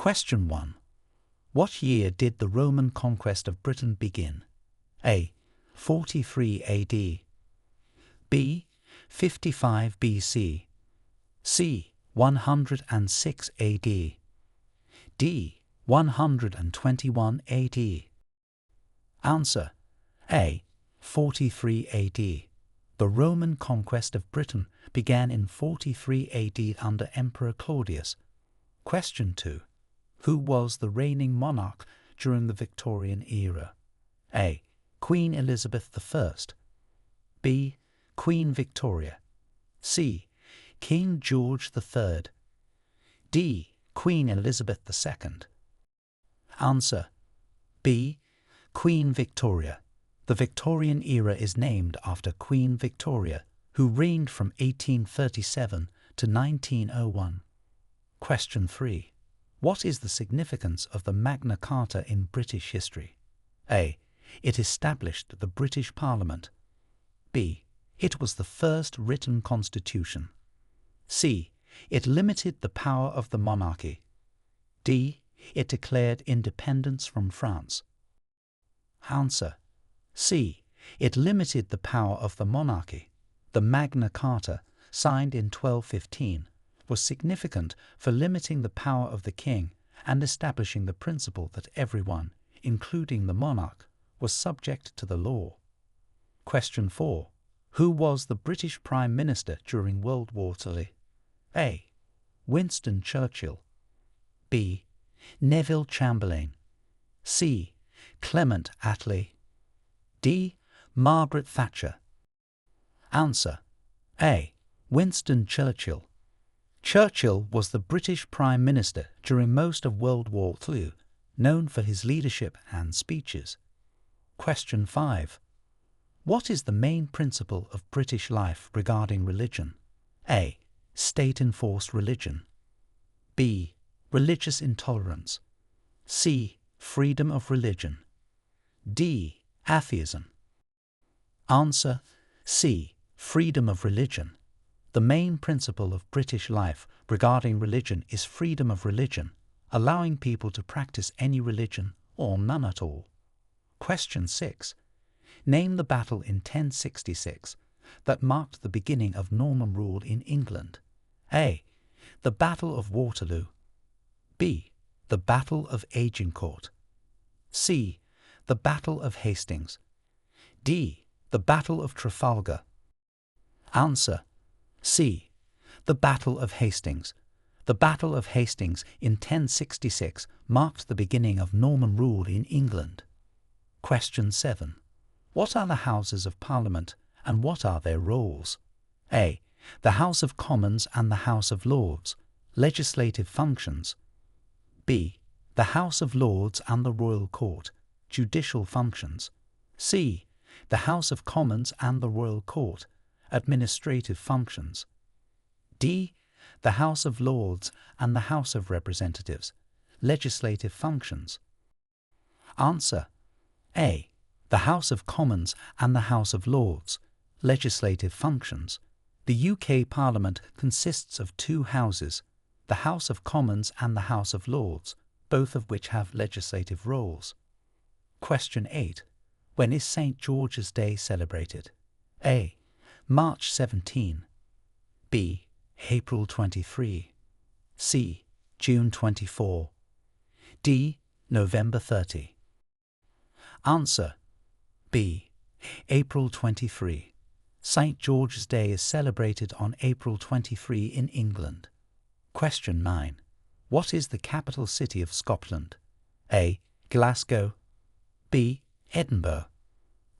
Question 1. What year did the Roman conquest of Britain begin? A. 43 AD. B. 55 BC. C. 106 AD. D. 121 AD. Answer. A. 43 AD. The Roman conquest of Britain began in 43 AD under Emperor Claudius. Question 2. Who was the reigning monarch during the Victorian era? A. Queen Elizabeth I. B. Queen Victoria. C. King George III. D. Queen Elizabeth II. Answer. B. Queen Victoria. The Victorian era is named after Queen Victoria, who reigned from 1837 to 1901. Question 3. What is the significance of the Magna Carta in British history? A. It established the British Parliament. B. It was the first written constitution. C. It limited the power of the monarchy. D. It declared independence from France. Answer. C. It limited the power of the monarchy. The Magna Carta, signed in 1215, was significant for limiting the power of the king and establishing the principle that everyone, including the monarch, was subject to the law. Question 4. Who was the British Prime Minister during World War II? A. Winston Churchill. B. Neville Chamberlain. C. Clement Attlee. D. Margaret Thatcher. Answer. A. Winston Churchill. Churchill was the British Prime Minister during most of World War II, known for his leadership and speeches. Question 5. What is the main principle of British life regarding religion? A. State-enforced religion. B. Religious intolerance. C. Freedom of religion. D. Atheism. Answer. C. Freedom of religion. The main principle of British life regarding religion is freedom of religion, allowing people to practice any religion or none at all. Question 6. Name the battle in 1066 that marked the beginning of Norman rule in England. A. The Battle of Waterloo. B. The Battle of Agincourt. C. The Battle of Hastings. D. The Battle of Trafalgar. Answer. C. The Battle of Hastings. The Battle of Hastings in 1066 marked the beginning of Norman rule in England. Question 7. What are the Houses of Parliament and what are their roles? A. The House of Commons and the House of Lords, legislative functions. B. The House of Lords and the Royal Court, judicial functions. C. The House of Commons and the Royal Court, administrative functions. D. The House of Lords and the House of Representatives, legislative functions. Answer. A. The House of Commons and the House of Lords, legislative functions. The UK Parliament consists of two houses, the House of Commons and the House of Lords, both of which have legislative roles. Question 8. When is St. George's Day celebrated? A. March 17. B. April 23. C. June 24. D. November 30. Answer. B. April 23. St. George's Day is celebrated on April 23 in England. Question 9. What is the capital city of Scotland? A. Glasgow. B. Edinburgh.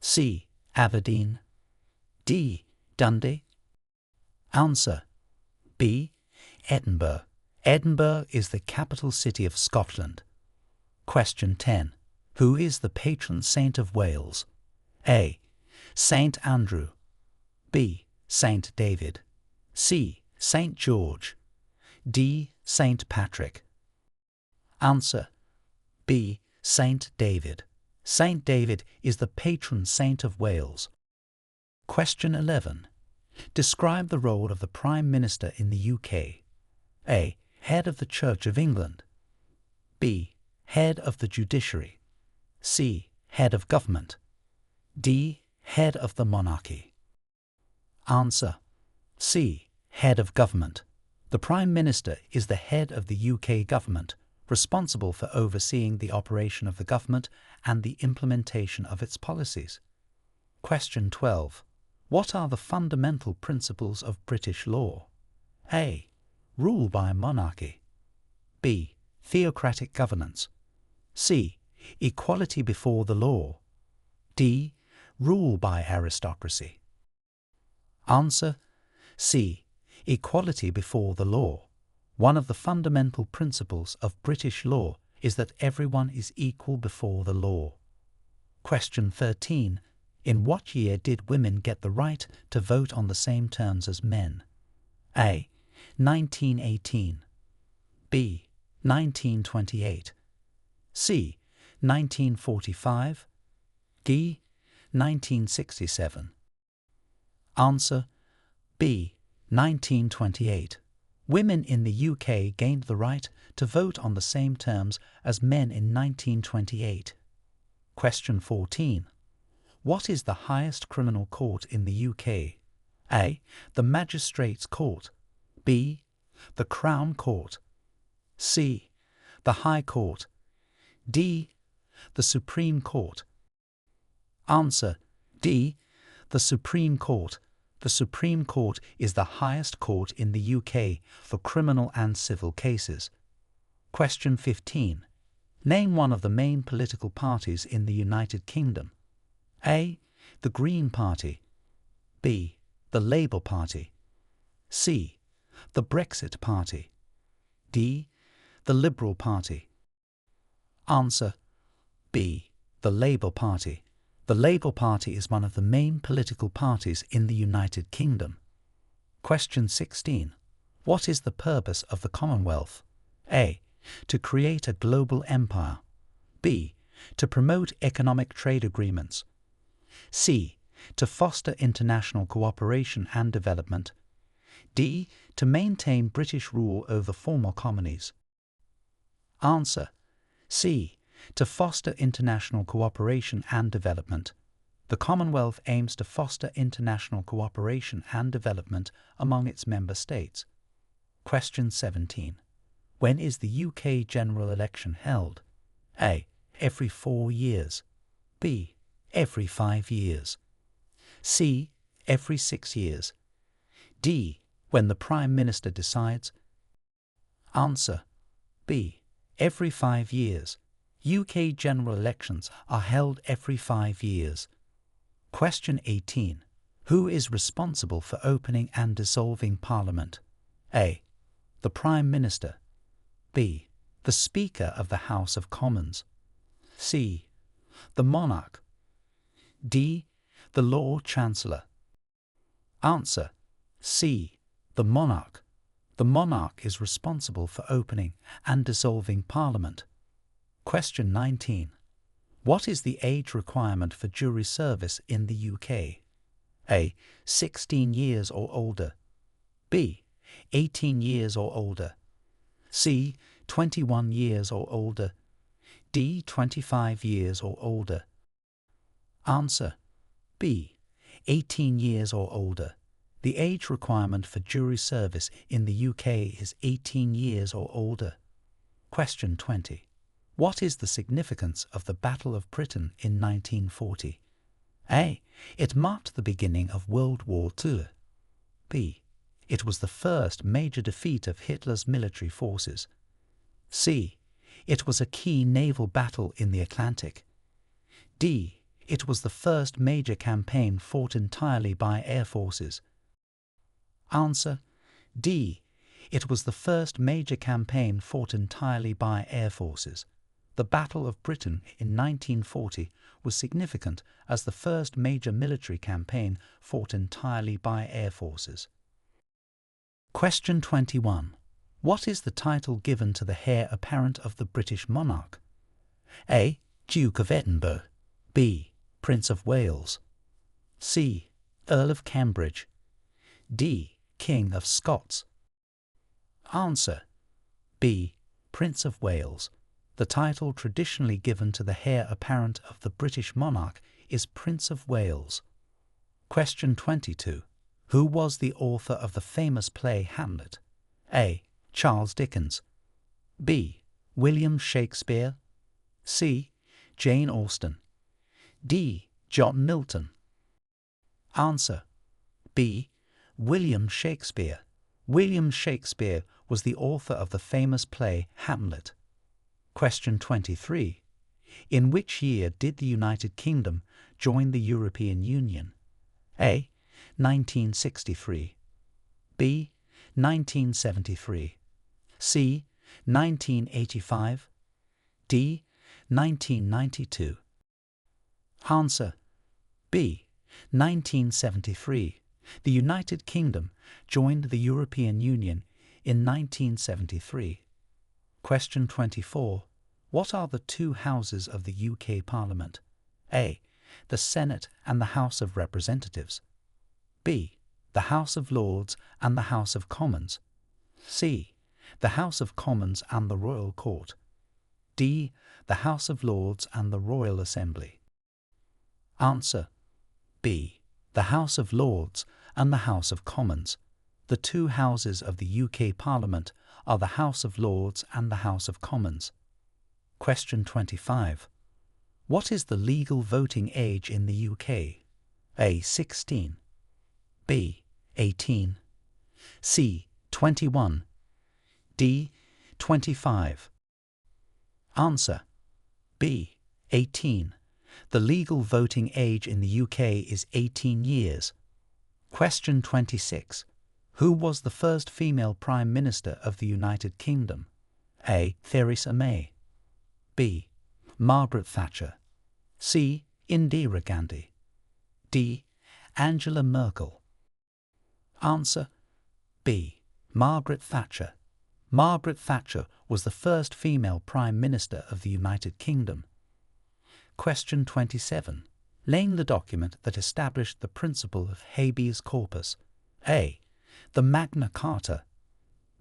C. Aberdeen. D. Dundee. Answer. B. Edinburgh. Edinburgh is the capital city of Scotland. Question 10. Who is the patron saint of Wales? A. Saint Andrew. B. Saint David. C. Saint George. D. Saint Patrick. Answer. B. Saint David. Saint David is the patron saint of Wales. Question 11. Describe the role of the Prime Minister in the UK. A. Head of the Church of England. B. Head of the judiciary. C. Head of government. D. Head of the monarchy. Answer: C. Head of government. The Prime Minister is the head of the UK government, responsible for overseeing the operation of the government and the implementation of its policies. Question 12. What are the fundamental principles of British law? A. Rule by monarchy. B. Theocratic governance. C. Equality before the law. D. Rule by aristocracy. Answer: C. Equality before the law. One of the fundamental principles of British law is that everyone is equal before the law. Question 13. In what year did women get the right to vote on the same terms as men? A. 1918. B. 1928. C. 1945. D. 1967. Answer: B. 1928. Women in the UK gained the right to vote on the same terms as men in 1928. Question 14. What is the highest criminal court in the UK? A. The Magistrates' Court. B. The Crown Court. C. The High Court. D. The Supreme Court. Answer: D. The Supreme Court. The Supreme Court is the highest court in the UK for criminal and civil cases. Question 15. Name one of the main political parties in the United Kingdom. A. The Green Party. B. The Labour Party. C. The Brexit Party. D. The Liberal Party. Answer: B. The Labour Party. The Labour Party is one of the main political parties in the United Kingdom. Question 16. What is the purpose of the Commonwealth? A. To create a global empire. B. To promote economic trade agreements. C. To foster international cooperation and development. D. To maintain British rule over former colonies. Answer: C. To foster international cooperation and development. The Commonwealth aims to foster international cooperation and development among its member states. Question 17. When is the UK general election held? A. Every 4 years. B. Every 5 years. C. Every 6 years. D. When the Prime Minister decides. Answer: B. Every 5 years. UK general elections are held every 5 years. Question 18. Who is responsible for opening and dissolving Parliament? A. The Prime Minister. B. The Speaker of the House of Commons. C. The Monarch. D. The Lord Chancellor. Answer: C. The Monarch. The Monarch is responsible for opening and dissolving Parliament. Question 19. What is the age requirement for jury service in the UK? A. 16 years or older. B. 18 years or older. C. 21 years or older. D. 25 years or older. Answer: B. 18 years or older. The age requirement for jury service in the UK is 18 years or older. Question 20. What is the significance of the Battle of Britain in 1940? A. It marked the beginning of World War II. B. It was the first major defeat of Hitler's military forces. C. It was a key naval battle in the Atlantic. D. It was the first major campaign fought entirely by air forces. Answer: D. It was the first major campaign fought entirely by air forces. The Battle of Britain in 1940 was significant as the first major military campaign fought entirely by air forces. Question 21. What is the title given to the heir apparent of the British monarch? A. Duke of Edinburgh. B. Prince of Wales. C. Earl of Cambridge. D. King of Scots. Answer: B. Prince of Wales. The title traditionally given to the heir apparent of the British monarch is Prince of Wales. Question 22. Who was the author of the famous play Hamlet? A. Charles Dickens. B. William Shakespeare. C. Jane Austen. D. John Milton. Answer: B. William Shakespeare. William Shakespeare was the author of the famous play Hamlet. Question 23. In which year did the United Kingdom join the European Union? A. 1963. B. 1973. C. 1985. D. 1992. Answer: B. 1973. The United Kingdom joined the European Union in 1973. Question 24. What are the two houses of the UK Parliament? A. The Senate and the House of Representatives. B. The House of Lords and the House of Commons. C. The House of Commons and the Royal Court. D. The House of Lords and the Royal Assembly. Answer: B. The House of Lords and the House of Commons. The two houses of the UK Parliament are the House of Lords and the House of Commons. Question 25. What is the legal voting age in the UK? A. 16. B. 18. C. 21. D. 25. Answer: B. 18. The legal voting age in the UK is 18 years. Question 26. Who was the first female Prime Minister of the United Kingdom? A. Theresa May. B. Margaret Thatcher. C. Indira Gandhi. D. Angela Merkel. Answer: B. Margaret Thatcher. Margaret Thatcher was the first female Prime Minister of the United Kingdom. Question 27. Name the document that established the principle of habeas corpus. A. The Magna Carta.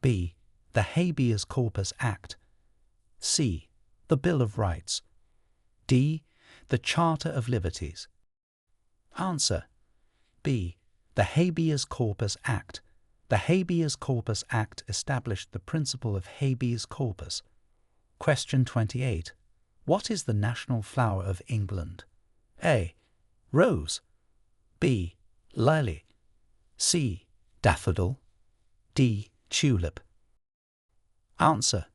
B. The Habeas Corpus Act. C. The Bill of Rights. D. The Charter of Liberties. Answer: B. The Habeas Corpus Act. The Habeas Corpus Act established the principle of habeas corpus. Question 28. What is the national flower of England? A. Rose. B. Lily. C. Daffodil. D. Tulip. Answer: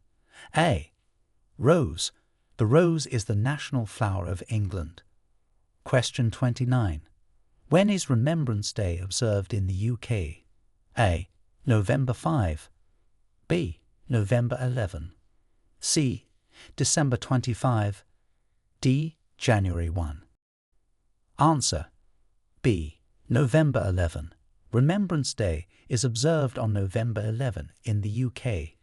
A. Rose. The rose is the national flower of England. Question 29. When is Remembrance Day observed in the UK? A. November 5. B. November 11. C. December 25. D. January 1. Answer: B. November 11. Remembrance Day is observed on November 11 in the UK.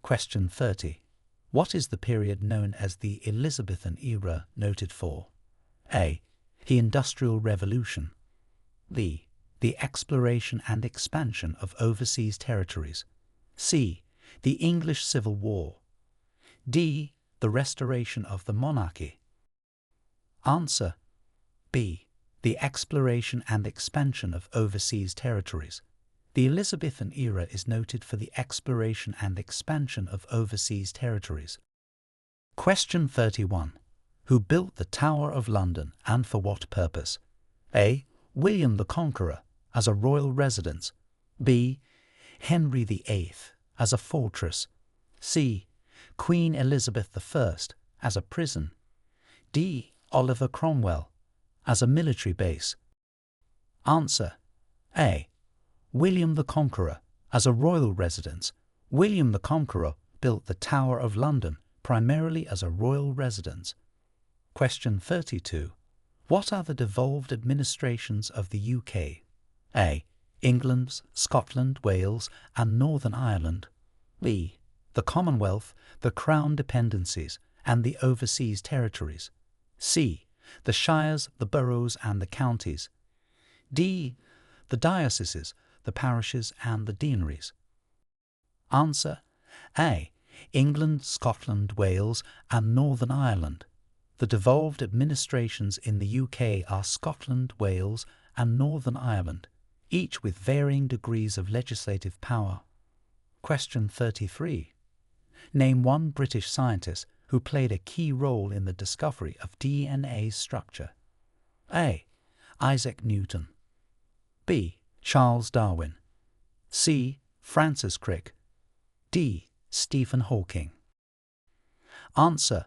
Question 30. What is the period known as the Elizabethan era noted for? A. The Industrial Revolution. B. The exploration and expansion of overseas territories. C. The English Civil War. D. The restoration of the monarchy. Answer: B. The exploration and expansion of overseas territories. The Elizabethan era is noted for the exploration and expansion of overseas territories. Question 31. Who built the Tower of London and for what purpose? A. William the Conqueror as a royal residence. B. Henry VIII as a fortress. C. Queen Elizabeth I as a prison. D. Oliver Cromwell as a military base. Answer: A. William the Conqueror as a royal residence. William the Conqueror built the Tower of London primarily as a royal residence. Question 32. What are the devolved administrations of the UK? A. England, Scotland, Wales, and Northern Ireland. B. The Commonwealth, the Crown dependencies, and the overseas territories. C. The shires, the boroughs, and the counties. D. The dioceses, the parishes, and the deaneries. Answer: A. England, Scotland, Wales, and Northern Ireland. The devolved administrations in the UK are Scotland, Wales, and Northern Ireland, each with varying degrees of legislative power. Question 33. Name one British scientist who played a key role in the discovery of DNA structure. A. Isaac Newton. B. Charles Darwin. C. Francis Crick. D. Stephen Hawking. Answer.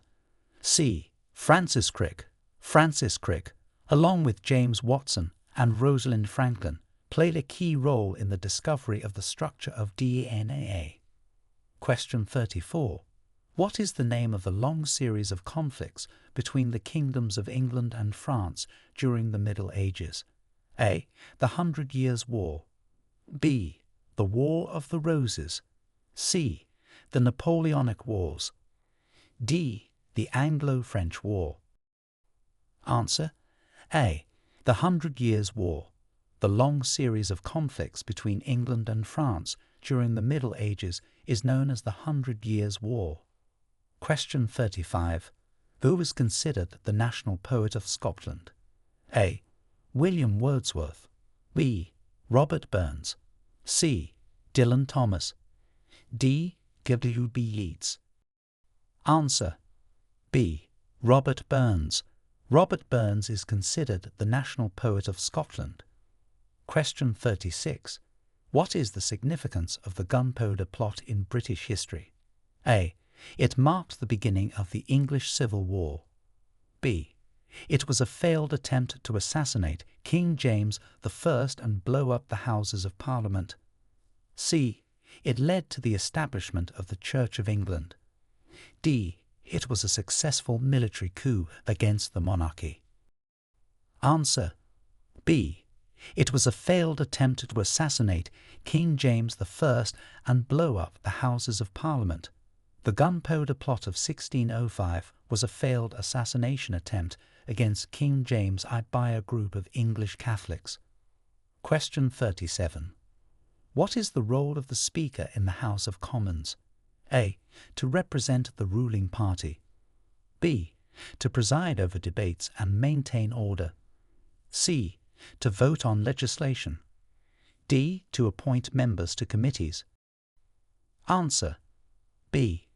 C. Francis Crick. Francis Crick, along with James Watson and Rosalind Franklin, played a key role in the discovery of the structure of DNA. Question 34. What is the name of the long series of conflicts between the kingdoms of England and France during the Middle Ages? A. The 100 Years' War. B. The War of the Roses. C. The Napoleonic Wars. D. The Anglo-French War. Answer. A. The 100 Years' War. The long series of conflicts between England and France during the Middle Ages is known as the 100 Years' War. Question 35. Who is considered the national poet of Scotland? A. William Wordsworth. B. Robert Burns. C. Dylan Thomas. D. W.B. Yeats. Answer. B. Robert Burns. Robert Burns is considered the national poet of Scotland. Question 36. What is the significance of the Gunpowder Plot in British history? A. It marked the beginning of the English Civil War. B. It was a failed attempt to assassinate King James I and blow up the Houses of Parliament. C. It led to the establishment of the Church of England. D. It was a successful military coup against the monarchy. Answer. B. It was a failed attempt to assassinate King James I and blow up the Houses of Parliament. The Gunpowder Plot of 1605 was a failed assassination attempt against King James by a group of English Catholics. Question 37. What is the role of the Speaker in the House of Commons? A. To represent the ruling party. B. To preside over debates and maintain order. C. To vote on legislation. D. To appoint members to committees. Answer. B.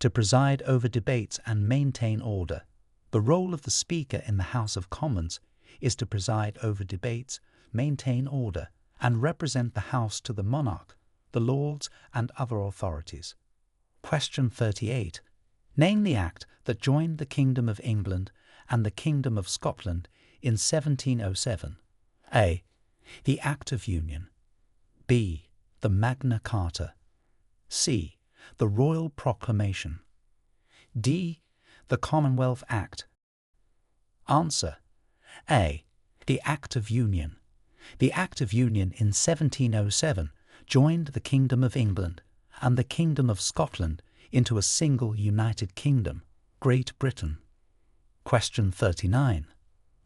To preside over debates and maintain order. The role of the Speaker in the House of Commons is to preside over debates, maintain order, and represent the House to the monarch, the Lords, and other authorities. Question 38. Name the Act that joined the Kingdom of England and the Kingdom of Scotland in 1707. A. The Act of Union. B. The Magna Carta. C. The Royal Proclamation. D. The Commonwealth Act. Answer. A. The Act of Union. The Act of Union in 1707 joined the Kingdom of England and the Kingdom of Scotland into a single United Kingdom, Great Britain. Question 39.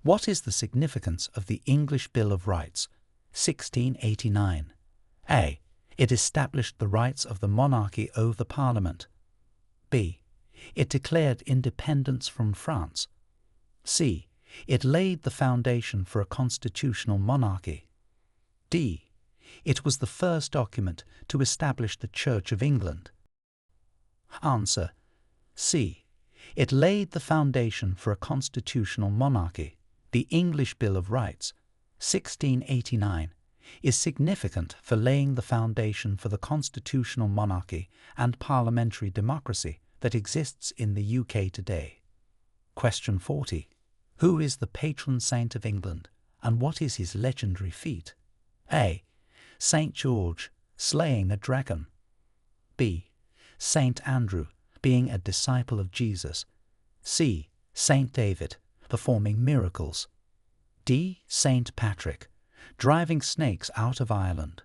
What is the significance of the English Bill of Rights, 1689? A. It established the rights of the monarchy over the Parliament. B. It declared independence from France. C. It laid the foundation for a constitutional monarchy. D. It was the first document to establish the Church of England. Answer. C. It laid the foundation for a constitutional monarchy. The English Bill of Rights, 1689, is significant for laying the foundation for the constitutional monarchy and parliamentary democracy that exists in the UK today. Question 40. Who is the patron saint of England, and what is his legendary feat? A. St. George, slaying a dragon. B. St. Andrew, being a disciple of Jesus. C. St. David, performing miracles. D. St. Patrick, driving snakes out of Ireland.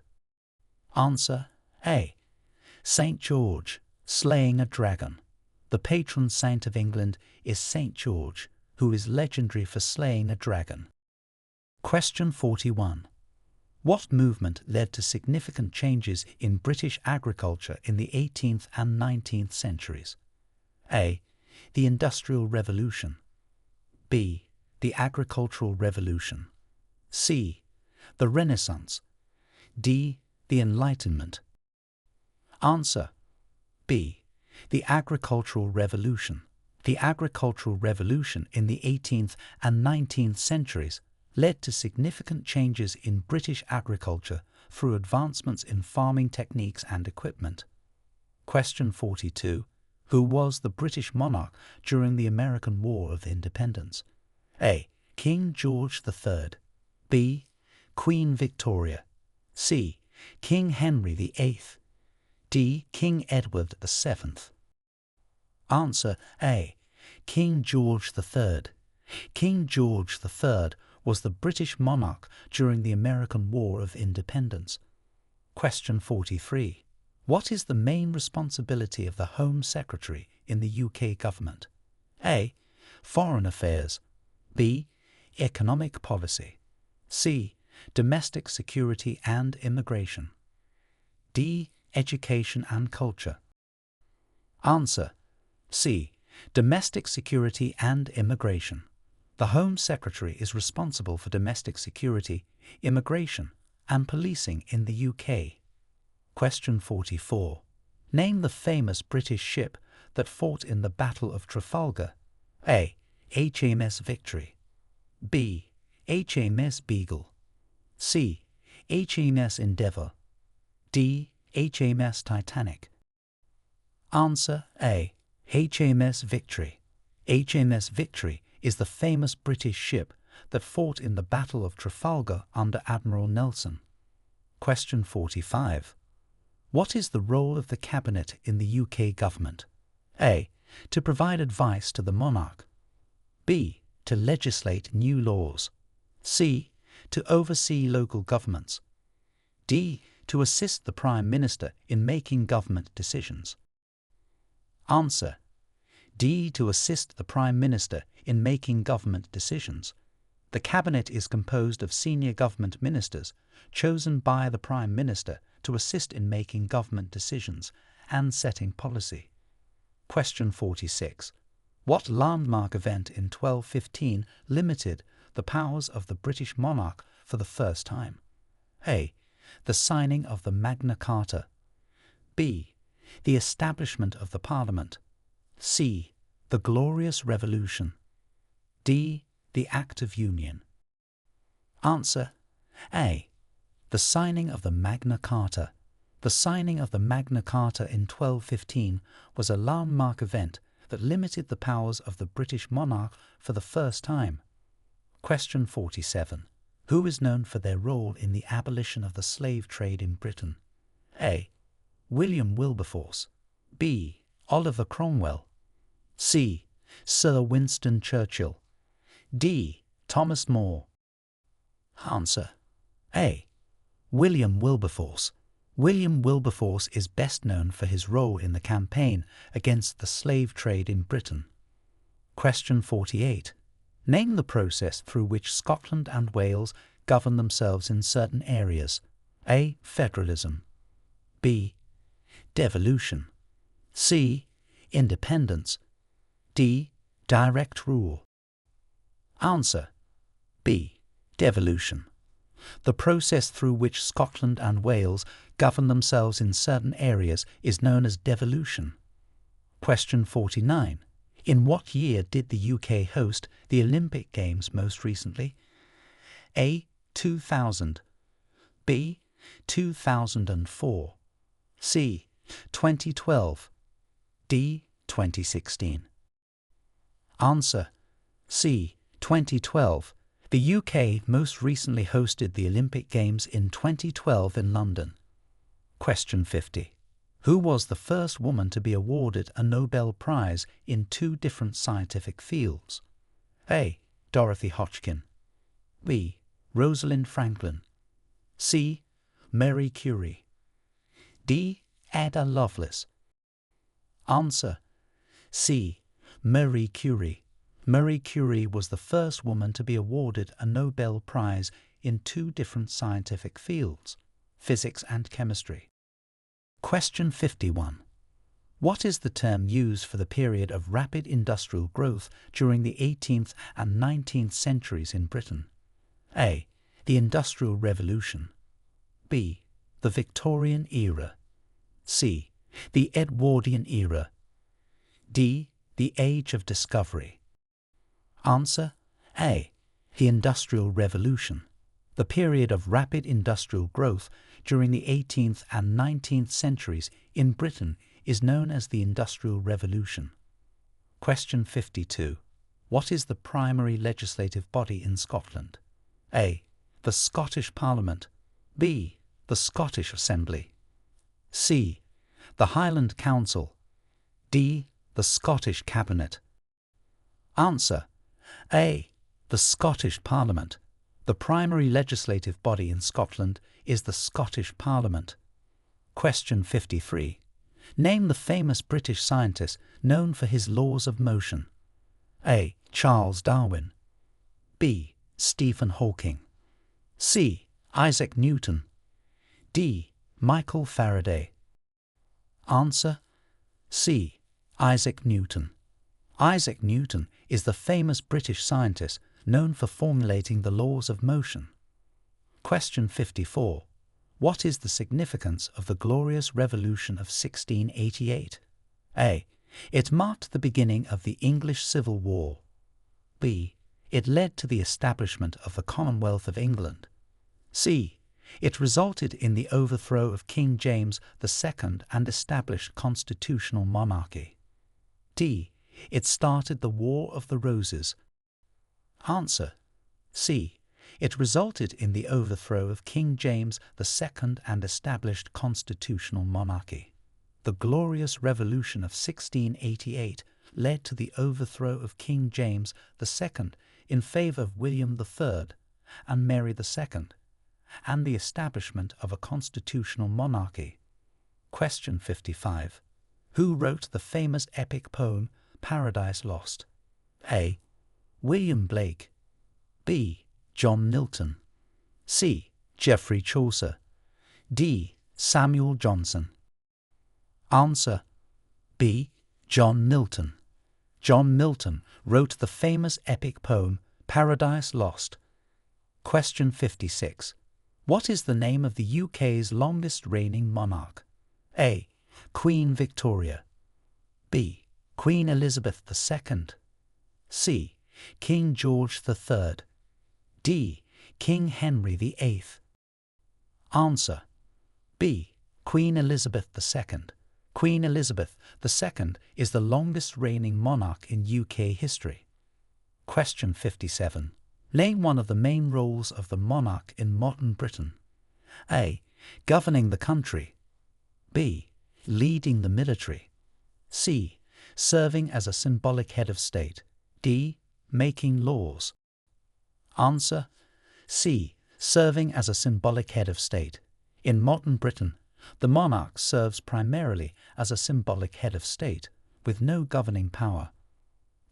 Answer. A. St. George, slaying a dragon. The patron saint of England is St. George, who is legendary for slaying a dragon. Question 41. What movement led to significant changes in British agriculture in the 18th and 19th centuries? A. The Industrial Revolution. B. The Agricultural Revolution. C. The Renaissance. D. The Enlightenment. Answer: B. The Agricultural Revolution. The Agricultural Revolution in the 18th and 19th centuries led to significant changes in British agriculture through advancements in farming techniques and equipment. Question 42. Who was the British monarch during the American War of Independence? A. King George III. B. Queen Victoria. C. King Henry VIII. D. King Edward VII. Answer: A. King George III. King George III was the British monarch during the American War of Independence. Question 43. What is the main responsibility of the Home Secretary in the UK government? A. Foreign Affairs. B. Economic Policy. C. Domestic Security and Immigration. D. Education and Culture. Answer: C. Domestic Security and Immigration. The Home Secretary is responsible for domestic security, immigration, and policing in the UK. Question 44. Name the famous British ship that fought in the Battle of Trafalgar. A. HMS Victory. B. HMS Beagle. C. HMS Endeavour. D. HMS Titanic. Answer: A. HMS Victory. HMS Victory is the famous British ship that fought in the Battle of Trafalgar under Admiral Nelson. Question 45. What is the role of the Cabinet in the UK government? A. To provide advice to the monarch. B. To legislate new laws. C. To oversee local governments. D. To assist the Prime Minister in making government decisions. Answer: D. To assist the Prime Minister in making government decisions. The Cabinet is composed of senior government ministers chosen by the Prime Minister to assist in making government decisions and setting policy. Question 46. What landmark event in 1215 limited the powers of the British monarch for the first time? A. The signing of the Magna Carta. B. The establishment of the Parliament. C. The Glorious Revolution. D. The Act of Union. Answer: A. The signing of the Magna Carta. The signing of the Magna Carta in 1215 was a landmark event that limited the powers of the British monarch for the first time. Question 47. Who is known for their role in the abolition of the slave trade in Britain? A. William Wilberforce. B. Oliver Cromwell. C. Sir Winston Churchill. D. Thomas More. Answer: A. William Wilberforce. William Wilberforce is best known for his role in the campaign against the slave trade in Britain. Question 48. Name the process through which Scotland and Wales govern themselves in certain areas. A. Federalism. B. Devolution. C. Independence. D. Direct rule. Answer: B. Devolution. The process through which Scotland and Wales govern themselves in certain areas is known as devolution. Question 49. In what year did the UK host the Olympic Games most recently? A. 2000. B. 2004. C. 2012. D. 2016. Answer: C. 2012. The UK most recently hosted the Olympic Games in 2012 in London. Question 50. Who was the first woman to be awarded a Nobel Prize in two different scientific fields? A. Dorothy Hodgkin. B. Rosalind Franklin. C. Marie Curie. D. Ada Lovelace. Answer: C. Marie Curie. Marie Curie was the first woman to be awarded a Nobel Prize in two different scientific fields, physics and chemistry. Question 51. What is the term used for the period of rapid industrial growth during the 18th and 19th centuries in Britain? A. The Industrial Revolution. B. The Victorian era. C. The Edwardian era. D. The Age of Discovery. Answer: A. The Industrial Revolution. The period of rapid industrial growth during the 18th and 19th centuries in Britain is known as the Industrial Revolution. Question 52. What is the primary legislative body in Scotland? A. The Scottish Parliament. B. The Scottish Assembly. C. The Highland Council. D. The Scottish Cabinet. Answer: A. The Scottish Parliament. The primary legislative body in Scotland is the Scottish Parliament. Question 53. Name the famous British scientist known for his laws of motion. A. Charles Darwin. B. Stephen Hawking. C. Isaac Newton. D. Michael Faraday. Answer: C. Isaac Newton. Isaac Newton is the famous British scientist known for formulating the laws of motion. Question 54. What is the significance of the Glorious Revolution of 1688? A. It marked the beginning of the English Civil War. B. It led to the establishment of the Commonwealth of England. C. It resulted in the overthrow of King James II and established constitutional monarchy. D. It started the War of the Roses. Answer: C. It resulted in the overthrow of King James II and established constitutional monarchy. The Glorious Revolution of 1688 led to the overthrow of King James II in favour of William III and Mary II, and the establishment of a constitutional monarchy. Question 55. Who wrote the famous epic poem Paradise Lost? A. William Blake. B. John Milton. C. Geoffrey Chaucer. D. Samuel Johnson. Answer: B. John Milton. John Milton wrote the famous epic poem Paradise Lost. Question 56. What is the name of the UK's longest reigning monarch? A. Queen Victoria. B. Queen Elizabeth II. C. King George III. D. King Henry VIII. Answer: B. Queen Elizabeth II. Queen Elizabeth II is the longest reigning monarch in UK history. Question 57. Name one of the main roles of the monarch in modern Britain. A. Governing the country. B. Leading the military. C. Serving as a symbolic head of state. D. Making laws. Answer: C. Serving as a symbolic head of state. In modern Britain, the monarch serves primarily as a symbolic head of state, with no governing power.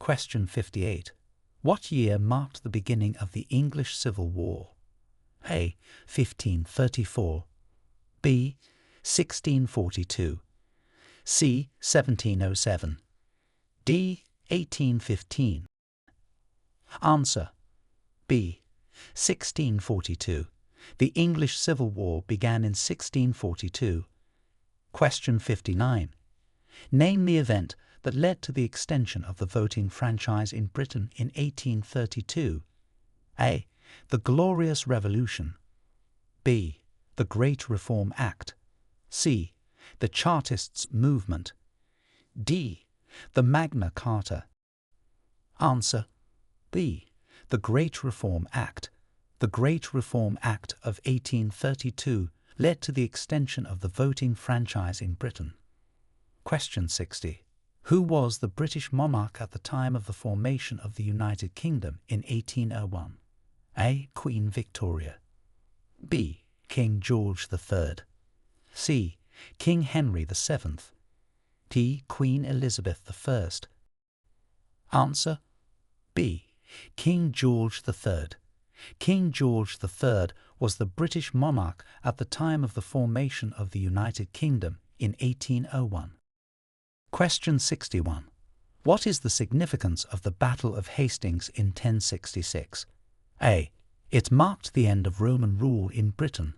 Question 58. What year marked the beginning of the English Civil War? A. 1534. B. 1642. C. 1707. D. 1815. Answer: B. 1642. The English Civil War began in 1642. Question 59. Name the event that led to the extension of the voting franchise in Britain in 1832. A. The Glorious Revolution. B. The Great Reform Act. C. The Chartists' Movement. D. The Magna Carta. Answer: B. The Great Reform Act. The Great Reform Act of 1832 led to the extension of the voting franchise in Britain. Question 60. Who was the British monarch at the time of the formation of the United Kingdom in 1801? A. Queen Victoria. B. King George III. C. King Henry VII. D. Queen Elizabeth I. Answer: B. King George III. King George III was the British monarch at the time of the formation of the United Kingdom in 1801. Question 61. What is the significance of the Battle of Hastings in 1066? A. It marked the end of Roman rule in Britain.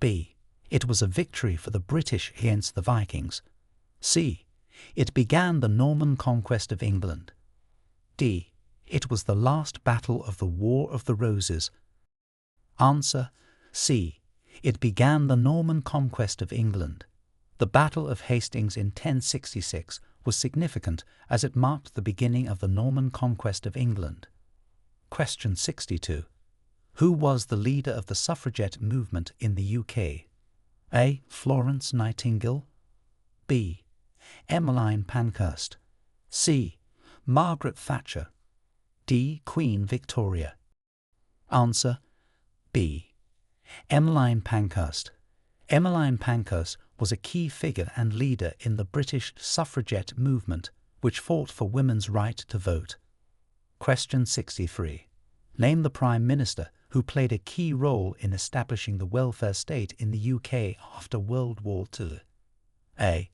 B. It was a victory for the British against the Vikings. C. It began the Norman conquest of England. D. It was the last battle of the War of the Roses. Answer: C. It began the Norman conquest of England. The Battle of Hastings in 1066 was significant as it marked the beginning of the Norman conquest of England. Question 62. Who was the leader of the suffragette movement in the UK? A. Florence Nightingale. B. Emmeline Pankhurst. C. Margaret Thatcher. D. Queen Victoria. Answer: B. Emmeline Pankhurst. Emmeline Pankhurst was a key figure and leader in the British suffragette movement, which fought for women's right to vote. Question 63. Name the Prime Minister who played a key role in establishing the welfare state in the UK after World War II. A.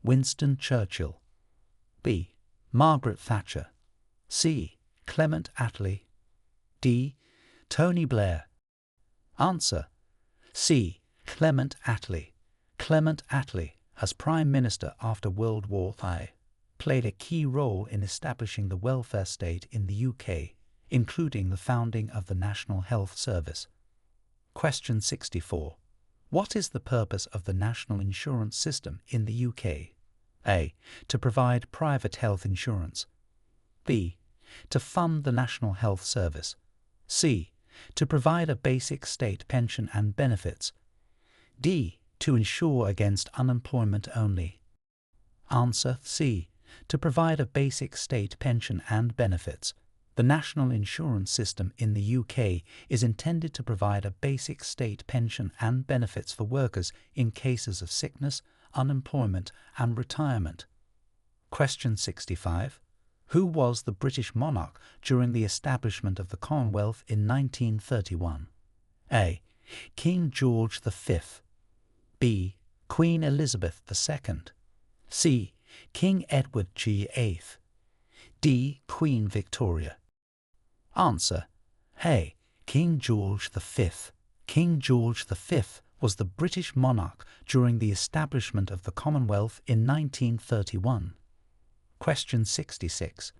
Winston Churchill. B. Margaret Thatcher. C. Clement Attlee. D. Tony Blair. Answer: C. Clement Attlee. Clement Attlee, as Prime Minister after World War I, played a key role in establishing the welfare state in the UK, including the founding of the National Health Service. Question 64. What is the purpose of the national insurance system in the UK? A. To provide private health insurance. B. To fund the National Health Service. C. To provide a basic state pension and benefits. D. To insure against unemployment only. Answer: C. To provide a basic state pension and benefits. The national insurance system in the UK is intended to provide a basic state pension and benefits for workers in cases of sickness, unemployment and retirement. Question 65. Who was the British monarch during the establishment of the Commonwealth in 1931? A. King George V. B. Queen Elizabeth II. C. King Edward VIII. D. Queen Victoria. Answer: A. King George V. King George V was the British monarch during the establishment of the Commonwealth in 1931. Question 66.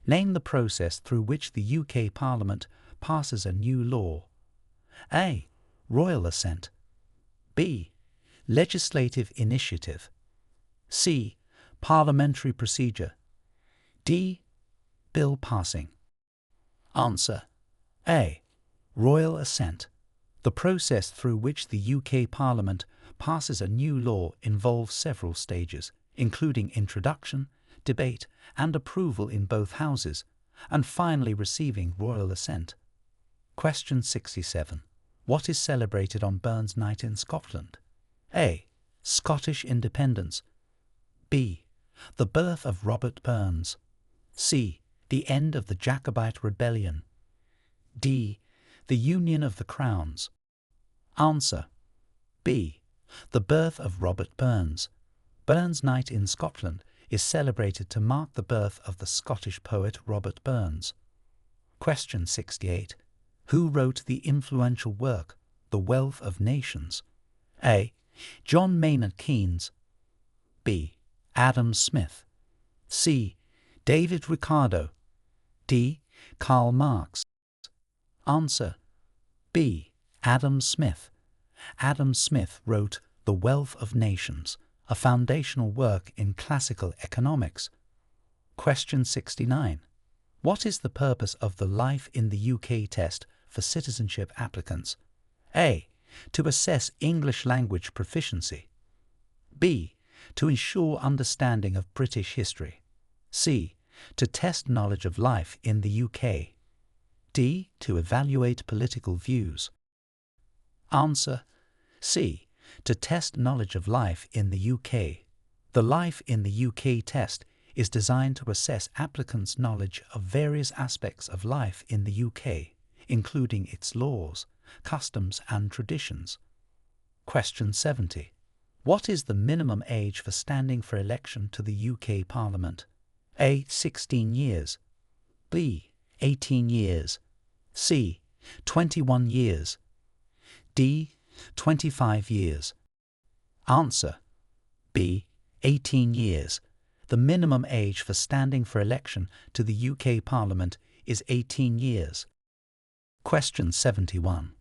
Name the process through which the UK Parliament passes a new law. A. Royal assent. B. Legislative initiative. C. Parliamentary procedure. D. Bill passing. Answer: A. Royal assent. The process through which the UK Parliament passes a new law involves several stages, including introduction, debate and approval in both houses, and finally receiving royal assent. Question 67. What is celebrated on Burns Night in Scotland? A. Scottish independence. B. The birth of Robert Burns. C. The end of the Jacobite rebellion. D. The union of the crowns. Answer: B. The birth of Robert Burns. Burns Night in Scotland is celebrated to mark the birth of the Scottish poet Robert Burns. Question 68. Who wrote the influential work, The Wealth of Nations? A. John Maynard Keynes. B. Adam Smith. C. David Ricardo. D. Karl Marx. Answer: B. Adam Smith. Adam Smith wrote The Wealth of Nations, a foundational work in classical economics. Question 69. What is the purpose of the Life in the UK test for citizenship applicants? A. To assess English language proficiency. B. To ensure understanding of British history. C. To test knowledge of life in the UK. D. To evaluate political views. Answer: C. To test knowledge of life in the UK. The Life in the UK test is designed to assess applicants' knowledge of various aspects of life in the UK, including its laws, customs and traditions. Question 70. What is the minimum age for standing for election to the UK Parliament? A. 16 years. B. 18 years. C. 21 years. D. 25 years. Answer. B. 18 years. The minimum age for standing for election to the UK Parliament is 18 years. Question 71.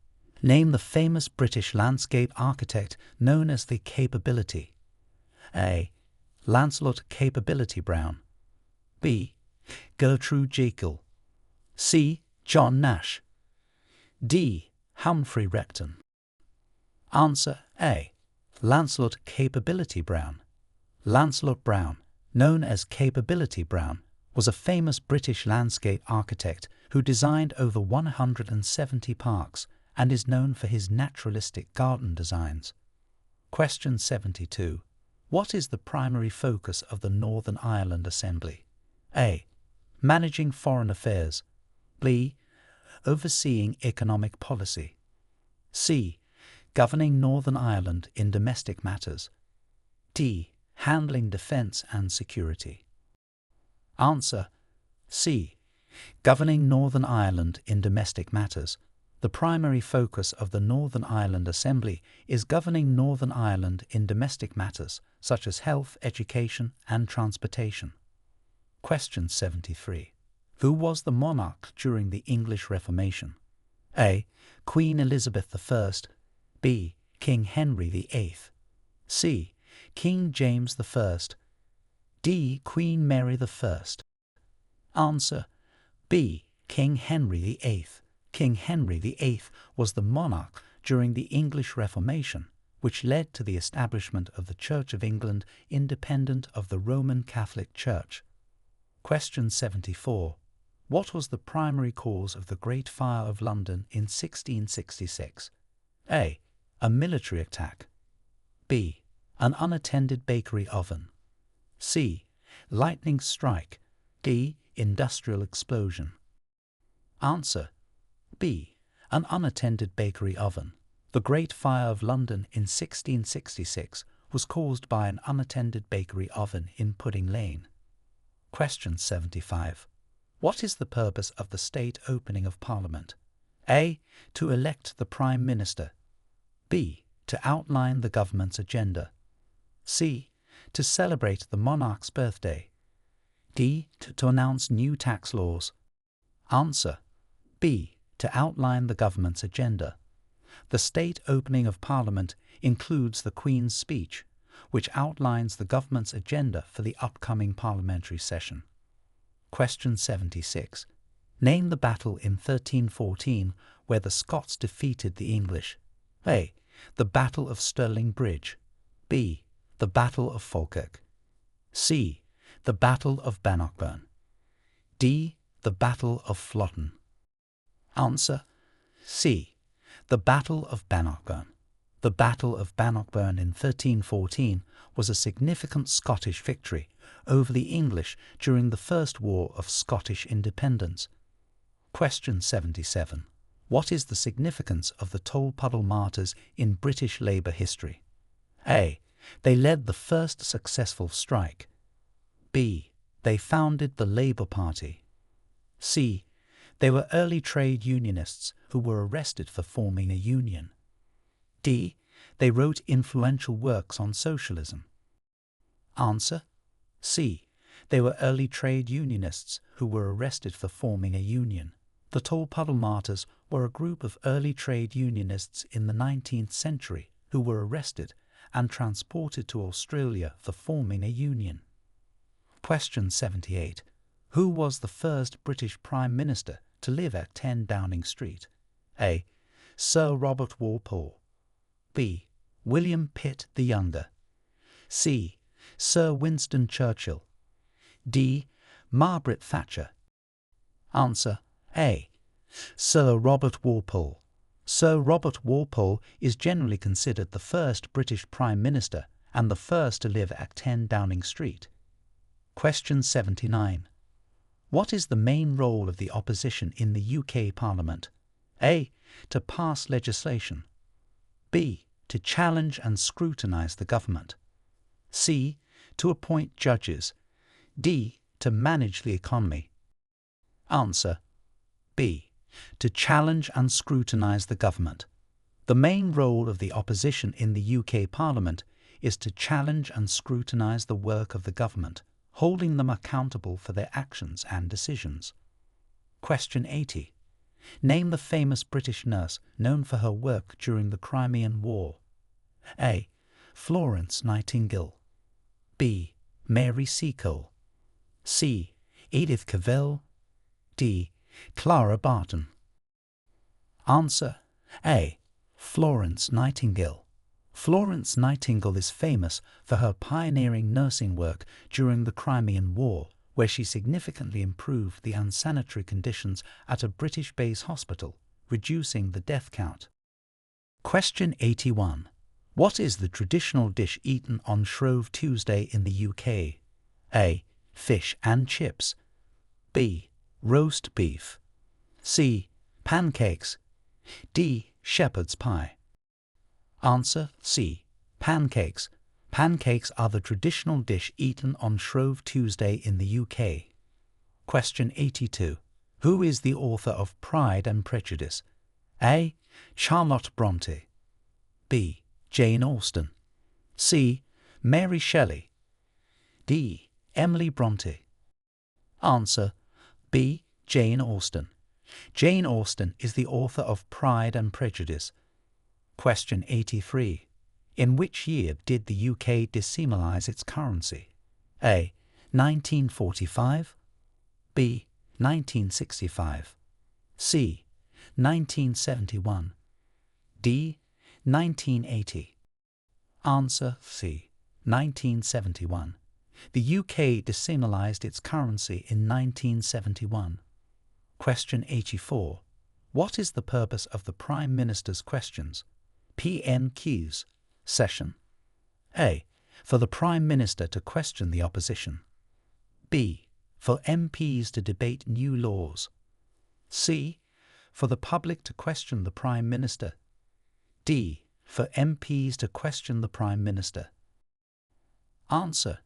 Name the famous British landscape architect known as the Capability. A. Lancelot Capability Brown. B. Gertrude Jekyll. C. John Nash. D. Humphrey Repton. Answer A. Lancelot Capability Brown. Lancelot Brown, known as Capability Brown, was a famous British landscape architect who designed over 170 parks and is known for his naturalistic garden designs. Question 72. What is the primary focus of the Northern Ireland Assembly? A. Managing foreign affairs. B. Overseeing economic policy. C. Governing Northern Ireland in domestic matters. D. Handling defence and security. Answer. C. Governing Northern Ireland in domestic matters. The primary focus of the Northern Ireland Assembly is governing Northern Ireland in domestic matters such as health, education and transportation. Question 73. Who was the monarch during the English Reformation? A. Queen Elizabeth I. B. King Henry VIII. C. King James I. D. Queen Mary I. Answer. B. King Henry VIII. King Henry VIII was the monarch during the English Reformation, which led to the establishment of the Church of England independent of the Roman Catholic Church. Question 74. What was the primary cause of the Great Fire of London in 1666? A. A military attack. B. An unattended bakery oven. C. Lightning strike. D. Industrial explosion. Answer. B. An unattended bakery oven. The Great Fire of London in 1666 was caused by an unattended bakery oven in Pudding Lane. Question 75. What is the purpose of the state opening of Parliament? A. To elect the Prime Minister. B. To outline the government's agenda. C. To celebrate the monarch's birthday. D. To announce new tax laws. Answer. B. To outline the government's agenda. The state opening of Parliament includes the Queen's speech, which outlines the government's agenda for the upcoming parliamentary session. Question 76. Name the battle in 1314 where the Scots defeated the English. A. The Battle of Stirling Bridge. B. The Battle of Falkirk. C. The Battle of Bannockburn. D. The Battle of Flodden. Answer. C. The Battle of Bannockburn. The Battle of Bannockburn in 1314 was a significant Scottish victory over the English during the First War of Scottish Independence. Question 77. What is the significance of the Tolpuddle Martyrs in British Labour history? A. They led the first successful strike. B. They founded the Labour Party. C. They were early trade unionists who were arrested for forming a union. D. They wrote influential works on socialism. Answer. C. They were early trade unionists who were arrested for forming a union. The Tolpuddle Martyrs were a group of early trade unionists in the 19th century who were arrested and transported to Australia for forming a union. Question 78. Who was the first British Prime Minister to live at 10 Downing Street? A. Sir Robert Walpole. B. William Pitt the Younger. C. Sir Winston Churchill. D. Margaret Thatcher. Answer. A. Sir Robert Walpole. Sir Robert Walpole is generally considered the first British Prime Minister and the first to live at 10 Downing Street. Question 79. What is the main role of the opposition in the UK Parliament? A. To pass legislation. B. To challenge and scrutinize the government. C. To appoint judges. D. To manage the economy. Answer: B. To challenge and scrutinize the government. The main role of the opposition in the UK Parliament is to challenge and scrutinize the work of the government, holding them accountable for their actions and decisions. Question 80. Name the famous British nurse known for her work during the Crimean War. A. Florence Nightingale. B. Mary Seacole. C. Edith Cavell. D. Clara Barton. Answer: A. Florence Nightingale. Florence Nightingale is famous for her pioneering nursing work during the Crimean War, where she significantly improved the unsanitary conditions at a British base hospital, reducing the death count. Question 81. What is the traditional dish eaten on Shrove Tuesday in the UK? A. Fish and chips. B. Roast beef. C. Pancakes. D. Shepherd's pie. Answer: C. Pancakes. Pancakes are the traditional dish eaten on Shrove Tuesday in the UK. Question 82. Who is the author of Pride and Prejudice? A. Charlotte Bronte. B. Jane Austen. C. Mary Shelley. D. Emily Bronte. Answer: B. Jane Austen. Jane Austen is the author of Pride and Prejudice. Question 83. In which year did the UK decimalize its currency? A. 1945. B. 1965. C. 1971. D. 1980. Answer: C. 1971. The UK decimalized its currency in 1971. Question 84. What is the purpose of the Prime Minister's questions? PMQs session. A. For the Prime Minister to question the opposition. B. For MPs to debate new laws. C. For the public to question the Prime Minister. D. For MPs to question the Prime Minister. Answer: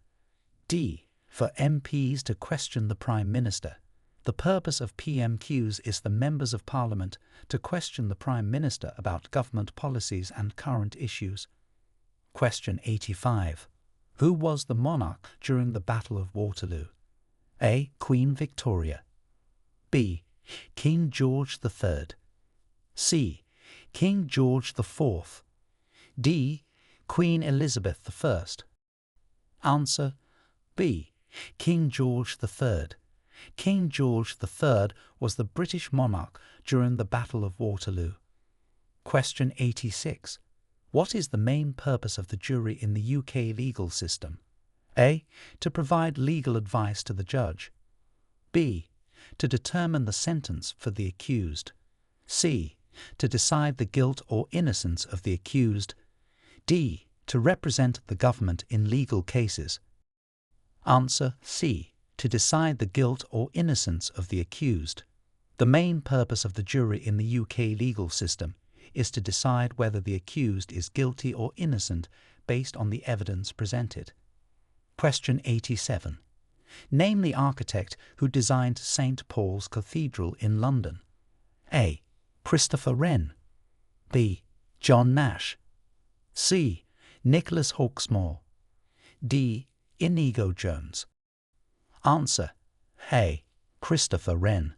D. For MPs to question the Prime Minister. The purpose of PMQs is for members of Parliament to question the Prime Minister about government policies and current issues. Question 85. Who was the monarch during the Battle of Waterloo? A. Queen Victoria. B. King George III. C. King George IV. D. Queen Elizabeth I. Answer: B. King George III. King George III was the British monarch during the Battle of Waterloo. Question 86. What is the main purpose of the jury in the UK legal system? A. To provide legal advice to the judge. B. To determine the sentence for the accused. C. To decide the guilt or innocence of the accused. D. To represent the government in legal cases. Answer: C. To decide the guilt or innocence of the accused. The main purpose of the jury in the UK legal system is to decide whether the accused is guilty or innocent based on the evidence presented. Question 87. Name the architect who designed St. Paul's Cathedral in London. A. Christopher Wren. B. John Nash. C. Nicholas Hawksmoor. D. Inigo Jones. Answer: A. Christopher Wren.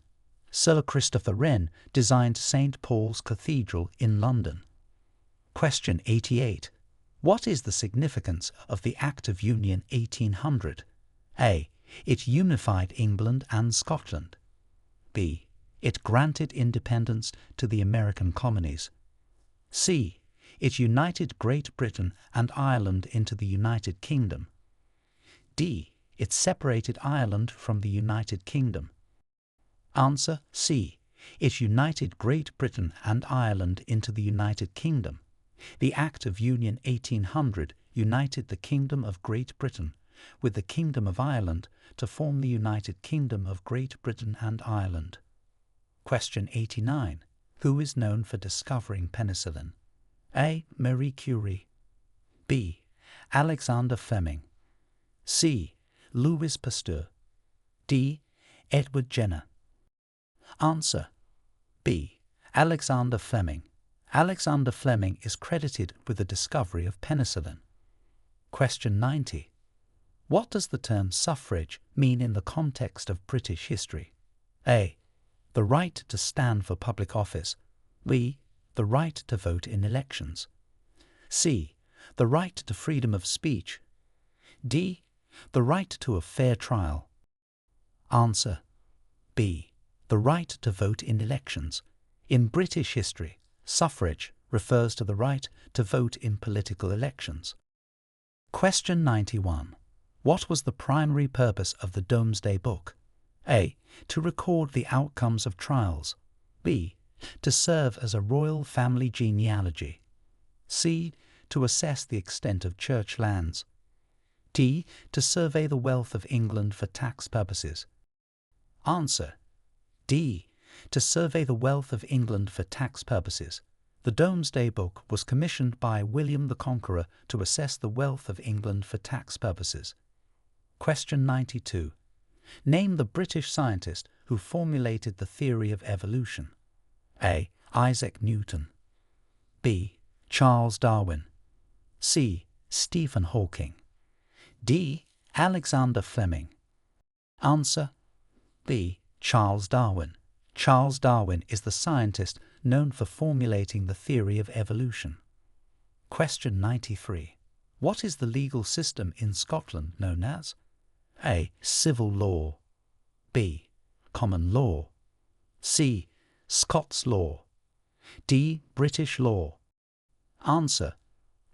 Sir Christopher Wren designed St. Paul's Cathedral in London. Question 88. What is the significance of the Act of Union 1800? A. It unified England and Scotland. B. It granted independence to the American colonies. C. It united Great Britain and Ireland into the United Kingdom. D. It separated Ireland from the United Kingdom. Answer: C. It united Great Britain and Ireland into the United Kingdom. The Act of Union 1800 united the Kingdom of Great Britain with the Kingdom of Ireland to form the United Kingdom of Great Britain and Ireland. Question 89. Who is known for discovering penicillin? A. Marie Curie. B. Alexander Fleming. C. Louis Pasteur. D. Edward Jenner. Answer: B. Alexander Fleming. Alexander Fleming is credited with the discovery of penicillin. Question 90. What does the term suffrage mean in the context of British history? A. The right to stand for public office. B. The right to vote in elections. C. The right to freedom of speech. D. The right to a fair trial. Answer: B. The right to vote in elections. In British history, suffrage refers to the right to vote in political elections. Question 91. What was the primary purpose of the Domesday Book? A. To record the outcomes of trials. B. To serve as a royal family genealogy. C. To assess the extent of church lands. D. To survey the wealth of England for tax purposes. Answer: D. To survey the wealth of England for tax purposes. The Domesday Book was commissioned by William the Conqueror to assess the wealth of England for tax purposes. Question 92. Name the British scientist who formulated the theory of evolution. A. Isaac Newton. B. Charles Darwin. C. Stephen Hawking. D. Alexander Fleming. Answer: B. Charles Darwin. Charles Darwin is the scientist known for formulating the theory of evolution. Question 93. What is the legal system in Scotland known as? A. Civil law. B. Common law. C. Scots law. D. British law. Answer: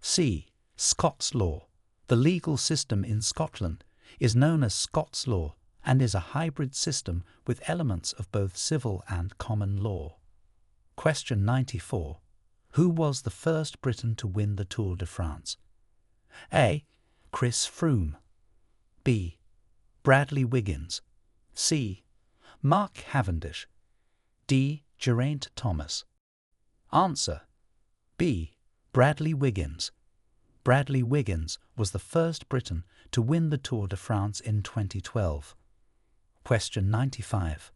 C. Scots law. The legal system in Scotland is known as Scots law and is a hybrid system with elements of both civil and common law. Question 94. Who was the first Briton to win the Tour de France? A. Chris Froome. B. Bradley Wiggins. C. Mark Cavendish. D. Geraint Thomas. Answer: B. Bradley Wiggins. Bradley Wiggins was the first Briton to win the Tour de France in 2012. Question 95.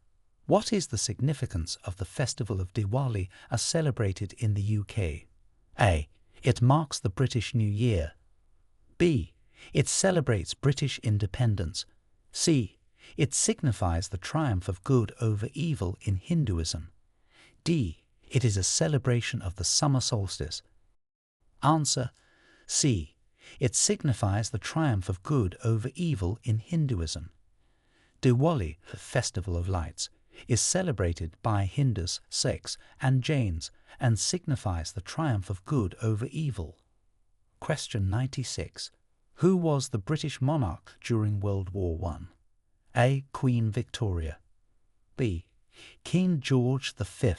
What is the significance of the festival of Diwali as celebrated in the UK? A. It marks the British New Year. B. It celebrates British independence. C. It signifies the triumph of good over evil in Hinduism. D. It is a celebration of the summer solstice. Answer: C. It signifies the triumph of good over evil in Hinduism. Diwali, the Festival of Lights, is celebrated by Hindus, Sikhs, and Jains and signifies the triumph of good over evil. Question 96. Who was the British monarch during World War I? A. Queen Victoria. B. King George V.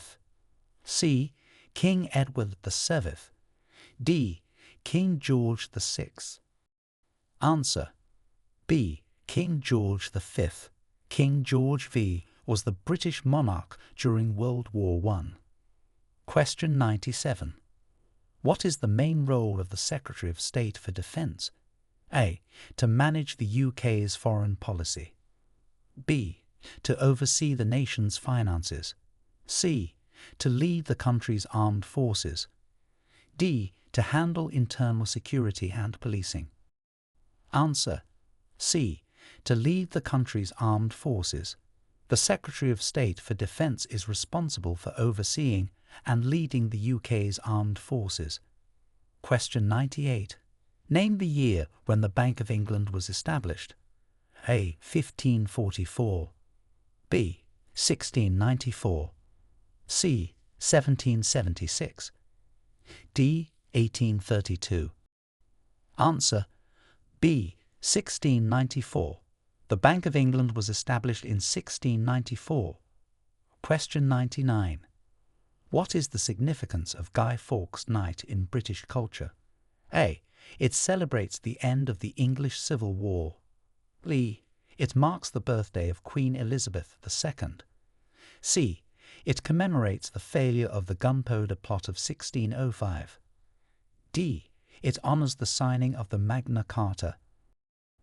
C. King Edward VII. D. King George VI. Answer: B. King George V. King George V was the British monarch during World War I. Question 97. What is the main role of the Secretary of State for Defence? A. To manage the UK's foreign policy. B. To oversee the nation's finances. C. To lead the country's armed forces. D. To handle internal security and policing. Answer: C. To lead the country's armed forces. The Secretary of State for Defence is responsible for overseeing and leading the UK's armed forces. Question 98. Name the year when the Bank of England was established. A. 1544. B. 1694. C. 1776. D. 1832. Answer: B. 1694. The Bank of England was established in 1694. Question 99. What is the significance of Guy Fawkes Night in British culture? A. It celebrates the end of the English Civil War. B. It marks the birthday of Queen Elizabeth II. C. It commemorates the failure of the Gunpowder Plot of 1605. D. It honours the signing of the Magna Carta.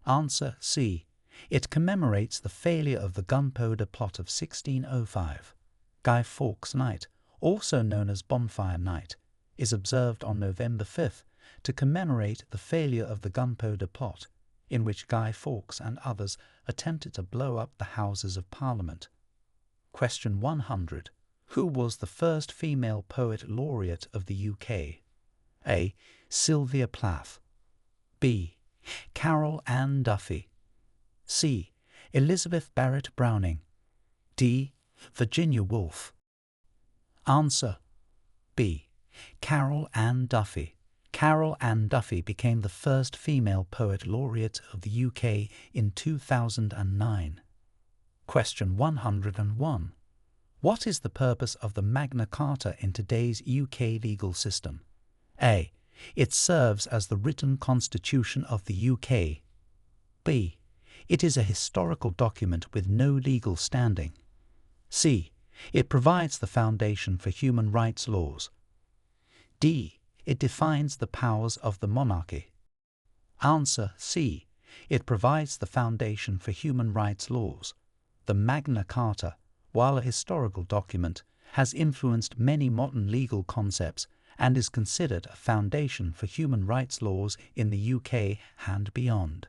Answer C. It commemorates the failure of the Gunpowder Plot of 1605. Guy Fawkes Night, also known as Bonfire Night, is observed on November 5th to commemorate the failure of the Gunpowder Plot, in which Guy Fawkes and others attempted to blow up the Houses of Parliament. Question 100. Who was the first female poet laureate of the UK? A. Sylvia Plath. B. Carol Ann Duffy. C. Elizabeth Barrett Browning. D. Virginia Woolf. Answer B. Carol Ann Duffy. Carol Ann Duffy became the first female poet laureate of the UK in 2009. Question 101. What is the purpose of the Magna Carta in today's UK legal system? A. It serves as the written constitution of the UK. B. It is a historical document with no legal standing. C. It provides the foundation for human rights laws. D. It defines the powers of the monarchy. Answer C. It provides the foundation for human rights laws. The Magna Carta, while a historical document, has influenced many modern legal concepts and is considered a foundation for human rights laws in the UK and beyond.